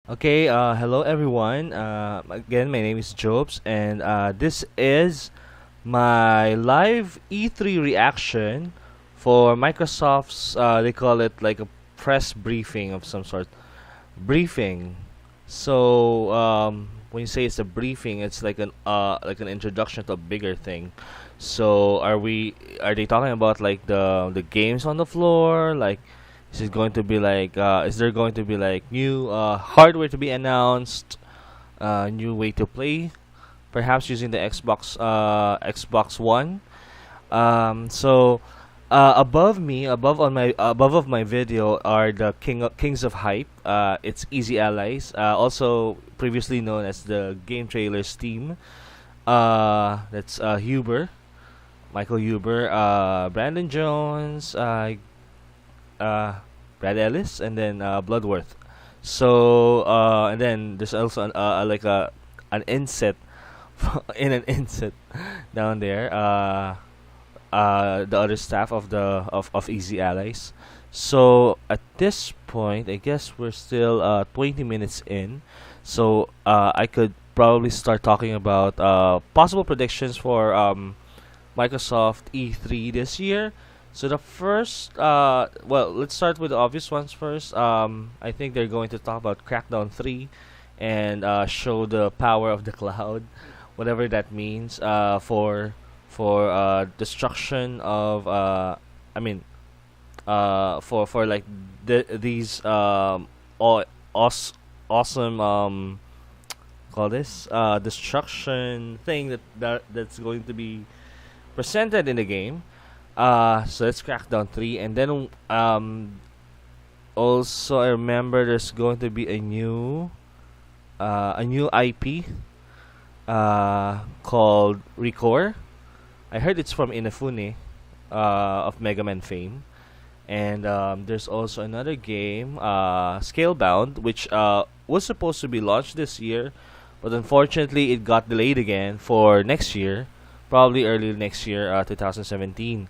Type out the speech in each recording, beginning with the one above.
Okay, hello everyone. Again, my name is Jobs, and this is my live E3 reaction for Microsoft's. They call it like a press briefing of some sort. Briefing. So when you say it's a briefing, it's like an introduction to a bigger thing. So are they talking about like the games on the floor? Like is there going to be like new hardware to be announced? New way to play, perhaps using the Xbox One. So above of my video are the Kings of Hype. It's Easy Allies, also previously known as the Game Trailers team. That's Huber, Michael Huber, Brandon Jones, uh, Brad Ellis, and then Bloodworth. So and then there's also an inset in an inset down there. The other staff of Easy Allies. So at this point, I guess we're still 20 minutes in. So I could probably start talking about possible predictions for Microsoft E3 this year. So the first, well, let's start with the obvious ones first. I think they're going to talk about Crackdown 3 and show the power of the cloud, whatever that means for destruction of I mean for like these awesome call this destruction thing that's going to be presented in the game. So let's Crackdown 3, and then also I remember there's going to be a new IP called Recore. I heard it's from Inafune, of Mega Man fame. And there's also another game, Scalebound, which was supposed to be launched this year, but unfortunately it got delayed again for next year, probably early next year, 2017.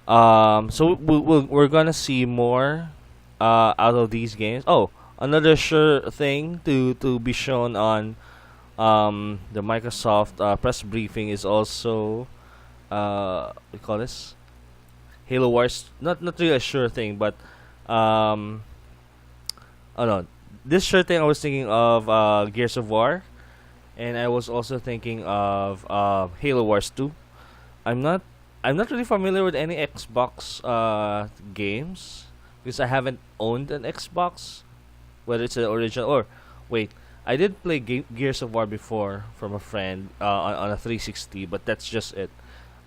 So we're gonna see more out of these games. Oh, another sure thing to be shown on the Microsoft press briefing is also we call this Halo Wars. Not really a sure thing, but um, oh no, this sure thing I was thinking of Gears of War, and I was also thinking of Halo Wars 2. I'm not I'm not really familiar with any Xbox games because I haven't owned an Xbox, whether it's an original or wait. I did play Gears of War before from a friend on a 360, but that's just it.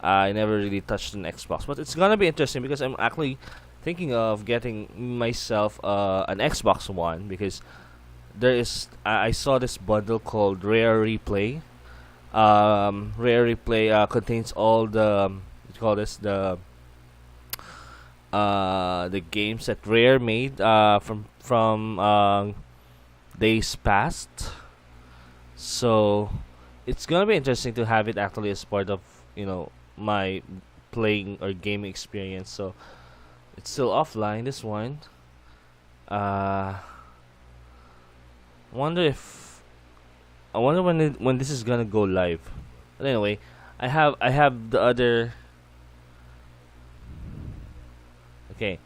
I never really touched an Xbox, but it's gonna be interesting because I'm actually thinking of getting myself an Xbox One because I saw this bundle called Rare Replay. Rare Replay contains all the what you call this the games that Rare made from days past. So it's gonna be interesting to have it actually as part of my playing or gaming experience. So it's still offline. This one. Uh, wonder if I wonder when this is gonna go live. But anyway, I have the other. Okay,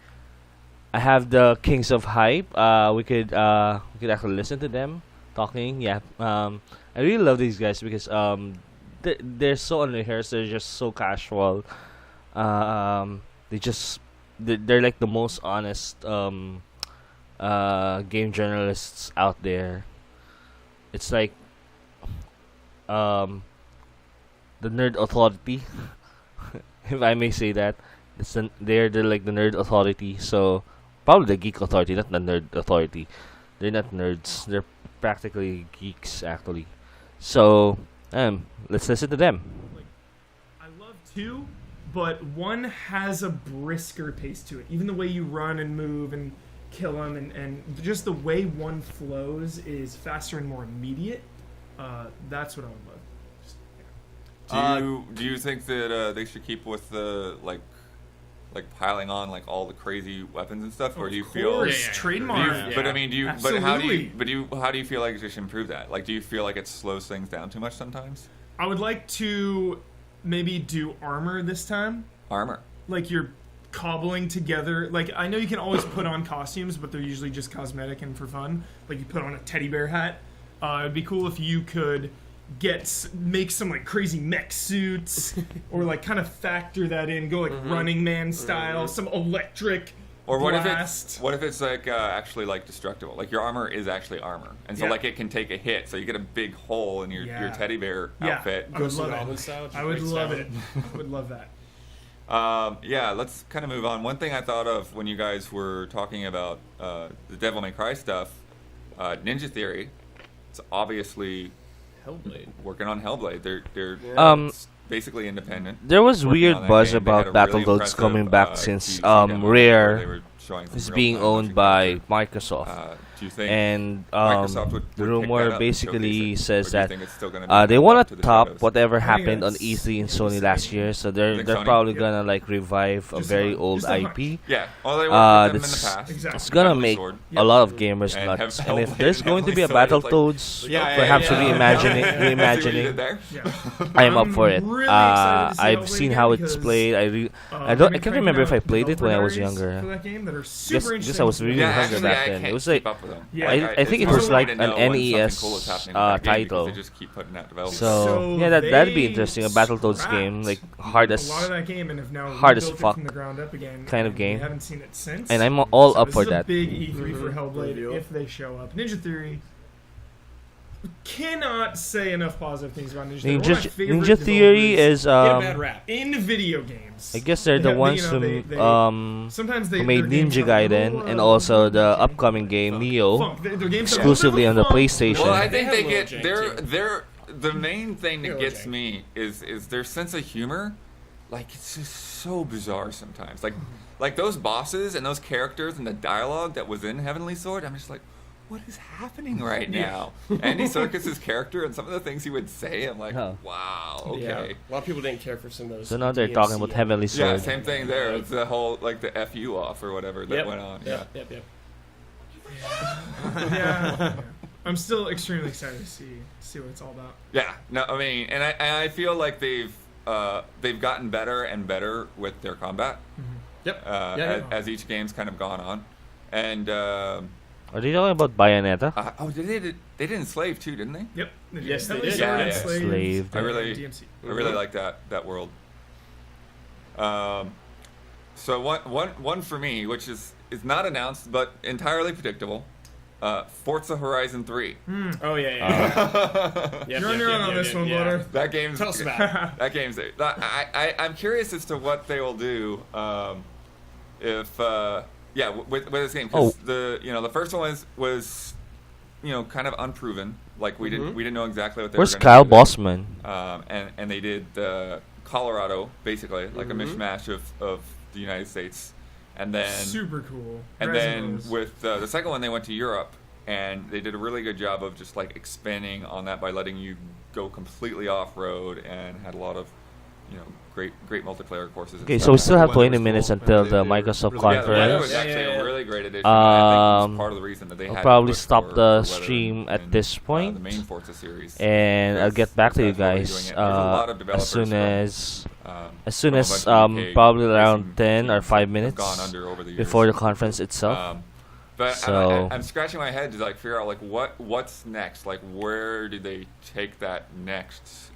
I have the Kings of Hype. We could actually listen to them talking. Yeah. I really love these guys because they're so unrehearsed. They're just so casual. They just they're like the most honest game journalists out there. It's like um the nerd authority, if I may say that. They're like the nerd authority. So probably the geek authority, not the nerd authority. They're not nerds. They're practically geeks actually. So let's listen to them. Like, I love two, but one has a brisker pace to it. Even the way you run and move and kill them, and just the way one flows is faster and more immediate. That's what I would love. Just, Do Uh, you think that they should keep with the like like piling on like all the crazy weapons and stuff, or do you Of feel? course, Yeah. trademark. Do you, But I mean, do you? But Absolutely. how do you feel like it should improve that? Like, do you feel like it slows things down too much sometimes? I would like to maybe do armor this time. Armor. Like you're cobbling together. Like I know you can always put on costumes, but they're usually just cosmetic and for fun. Like you put on a teddy bear hat. It'd be cool if you could make some like crazy mech suits, or like kind of factor that in. Go like Running Man style, some electric. Or what blast. if it's like actually like destructible? Like your armor is actually armor, and so Yeah. like it can take a hit, so you get a big hole in your Yeah. teddy bear Yeah. outfit. I would Ghost and love Goblin it. style, just I would breaks love down. it. I would love that. Yeah, let's kind of move on. One thing I thought of when you guys were talking about the Devil May Cry stuff, Ninja Theory, it's obviously Hellblade. working on Hellblade. They're basically independent. There was working weird on that buzz game. They had a about really Battletoads impressive, coming back QC since demo where they Rare were showing some is real being time owned motion by capture. Microsoft. Do you think And Microsoft would the pick rumor that up and basically showcase it? says Or do you that think it's still gonna be they left want up to the top shadows? whatever I think happened on that's E3 and Sony interesting. last year. So they're Think they're Sony? probably Yeah. gonna like revive a Just very a hunch. old Just a hunch. IP. Yeah, well, they worked with them in the That's- past. Exactly. It's gonna Heavenly make Sword. a lot of gamers And nuts. have And if Hellblade there's and going to be a Heavenly Sword, it's like- Battletoads, Yeah, perhaps yeah. reimagining, See what you did reimagining, there? Yeah. I am up for it. Really excited to see I've Hellblade seen again how it's because, played. I they've don't. I been can't remember if I cranking out played it when I was developer younger. diaries for that game that are super Guess interesting. I was really Yeah, younger actually, back I then. can't It was like keep up with them. Yeah. Like, I think it it's was hard like for me to an know when something NES cool is happening with that game title. because they just keep putting out development. So yeah, they that'd be interesting. A Battletoads scrapped game, like hard a as, lot of that game and have now hard as rebuilt it fuck from the ground up again. kind of and game. We haven't seen it since. and I'm all So up this for is that. a big E3 for Mhm. Hellblade Reveal. if they show up. Ninja Theory. Cannot say enough positive things about Ninja Theory. One of my favorite Ninja Theory developers is Get a bad rap. in video games. I guess they're They the have- ones you know, who they- sometimes they who made their games Ninja have a Gaiden little, and also the funky. upcoming game Neo Funk. Their games have a little exclusively bit on of the funk. PlayStation. Well, I They think have they a little get jank, their the main thing that Little gets jank. me is their sense of humor. Like it's just so bizarre sometimes. Like those bosses and those characters and the dialogue that was in Heavenly Sword. I'm just like, what is happening right now? Andy Serkis's character and some of the things he would say. I'm like, Oh. wow, Yeah. okay. A lot of people didn't care for some of those. So now they're DMC talking about Heavenly Yeah, Sword. same thing there. It's the whole like the FU off or whatever that Yep. went on. Yep, yep, yep. Yeah. I'm still extremely excited to see what it's all about. Yeah, no, I mean, and I feel like they've gotten better and better with their combat Yep. as each game's kind of gone on, and Are they talking about Bayonetta? they did Enslave too, didn't they? Yep. Yes, they Heavenly did. Sword, Yeah, Enslaved, Enslaved. I really- DMC. I really like that world. So one for me, which is not announced but entirely predictable, Forza Horizon 3. Oh, yeah, yeah. Yep, You're on yep, your yep, own on yep, this yep, one, yeah. Bloater. That game's Tell us about it. that game's. I'm curious as to what they will do if with this game, because the first one was kind of unproven. Like we didn't know exactly what they Where's were Kyle gonna do. Bossman? And they did Colorado basically like a mishmash of the United States, and then Super cool. and Rise then Rose. with the second one they went to Europe, and they did a really good job of just like expanding on that by letting you go completely off road, and had a lot of great multiplayer courses. and Okay, stuff. so we still have The 20 weather was minutes cool. until They the were Microsoft really- Yeah, the weather conference. was Yeah, actually yeah, yeah. a really great addition. I think it was part of the reason that they I'll had to probably push stop for the weather stream at in, this point. the main Forza series. And I'll get back to you That's why we're guys doing it. There's a lot of as developers soon from, as from a bunch of UK probably racing around 10 or teams 5 have minutes gone under over the years. before the conference itself. But So- I'm scratching my head to like figure out like what's next. Like where do they take that next?